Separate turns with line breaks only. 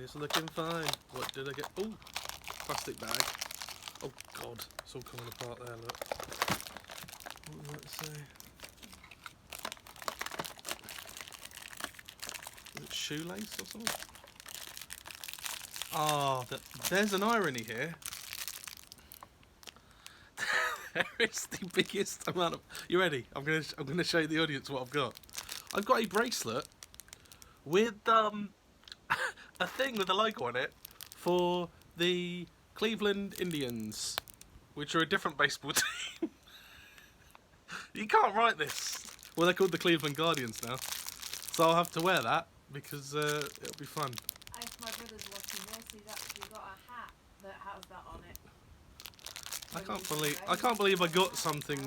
It's looking fine. What did I get? Oh, plastic bag. Oh God, it's all coming apart there. Look. What does that say? Is it shoelace or something? Ah, there's an irony here. There is the biggest amount of. You ready? I'm gonna show the audience what I've got. I've got a bracelet with a thing with a logo on it for the Cleveland Indians, which are a different baseball team. You can't write this. Well, they're called the Cleveland Guardians now, so I'll have to wear that because it'll be fun.
If my brother's watching this, he's actually got a hat that has that on it.
I can't believe I got something